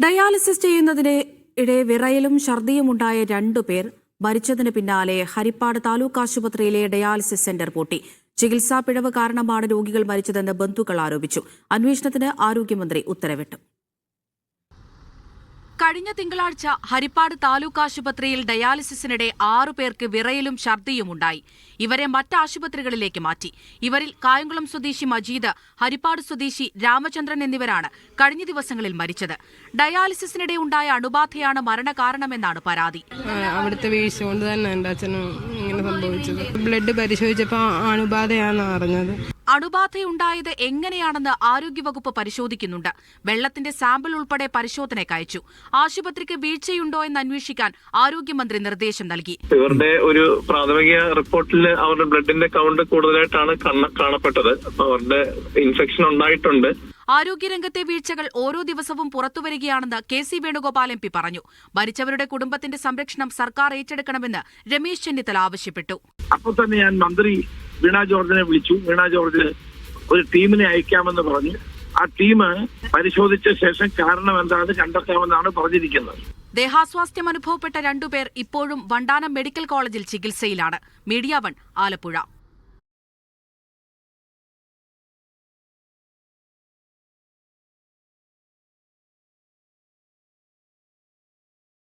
Dialysis ചെയ്യുന്നതിനിടെ വിറയലും ഛർദിയും ഉണ്ടായ 2 പേർ മരിച്ചതിന് പിന്നാലെ ഹരിപ്പാട് താലൂക്ക് ആശുപത്രിയിലെ ഡയാലിസിസ് സെന്റർ പൂട്ടി. ചികിത്സാ പിഴവ് കാരണമാണ് രോഗികൾ മരിച്ചതെന്ന് ബന്ധുക്കൾ ആരോപിച്ചു. അന്വേഷണത്തിന് ആരോഗ്യമന്ത്രി ഉത്തരവിട്ടു. കഴിഞ്ഞ തിങ്കളാഴ്ച ഹരിപ്പാട് താലൂക്ക് ആശുപത്രിയിൽ ഡയാലിസിസിനിടെ 6 പേർക്ക് വിറയലും ഛർദിയുമുണ്ടായി. ഇവരെ മറ്റ് ആശുപത്രികളിലേക്ക് മാറ്റി. ഇവരിൽ കായംകുളം സ്വദേശി മജീദ്, ഹരിപ്പാട് സ്വദേശി രാമചന്ദ്രൻ എന്നിവരാണ് കഴിഞ്ഞ ദിവസങ്ങളിൽ മരിച്ചത്. ഡയാലിസിസിനിടെ ഉണ്ടായ അണുബാധയാണ് മരണകാരണമെന്നാണ് പരാതി. അവിടുത്തെ വീഴ്ച കൊണ്ട് തന്നെ എന്റെ അച്ഛനും ഇങ്ങനെ സംഭവിച്ചത്. ബ്ലഡ് പരിശോധിച്ചപ്പോൾ അണുബാധയാണെന്ന് അറിഞ്ഞത്. അണുബാധയുണ്ടായത് എങ്ങനെയാണെന്ന് ആരോഗ്യവകുപ്പ് പരിശോധിക്കുന്നുണ്ട്. വെള്ളത്തിന്റെ സാമ്പിൾ ഉൾപ്പെടെ പരിശോധനയ്ക്ക് അയച്ചു. ആശുപത്രിക്ക് വീഴ്ചയുണ്ടോ എന്ന് അന്വേഷിക്കാൻ ആരോഗ്യമന്ത്രി നിർദ്ദേശം നൽകി. ഇവരുടെ ഒരു പ്രാഥമിക റിപ്പോർട്ടിൽ അവരുടെ ബ്ലഡിന്റെ കൗണ്ട് കൂടുതലായിട്ടാണ് കാണപ്പെട്ടത്. അവരുടെ ഇൻഫെക്ഷൻ ഉണ്ടായിട്ടുണ്ട്. ആരോഗ്യരംഗത്തെ വീഴ്ചകൾ ഓരോ ദിവസവും പുറത്തുവരികയാണെന്ന് കെ.സി. വേണുഗോപാൽ എം.പി. പറഞ്ഞു. മരിച്ചവരുടെ കുടുംബത്തിന്റെ സംരക്ഷണം സർക്കാർ ഏറ്റെടുക്കണമെന്ന് രമേശ് ചെന്നിത്തല ആവശ്യപ്പെട്ടു. അപ്പോൾ തന്നെ ഞാൻ മന്ത്രി വീണ ജോർജിനെ വിളിച്ചു. വീണ ജോർജ് ഒരു ടീമിനെ അയക്കാമെന്ന് പറഞ്ഞു. ആ ടീം പരിശോധിച്ച ശേഷം കാരണം എന്താണെന്ന് കണ്ടെത്താമെന്നാണ് പറഞ്ഞിരിക്കുന്നത്. ദേഹാസ്വാസ്ഥ്യം അനുഭവപ്പെട്ട 2 പേർ ഇപ്പോഴും വണ്ടാനം മെഡിക്കൽ കോളേജിൽ ചികിത്സയിലാണ്. മീഡിയ 1 ആലപ്പുഴ.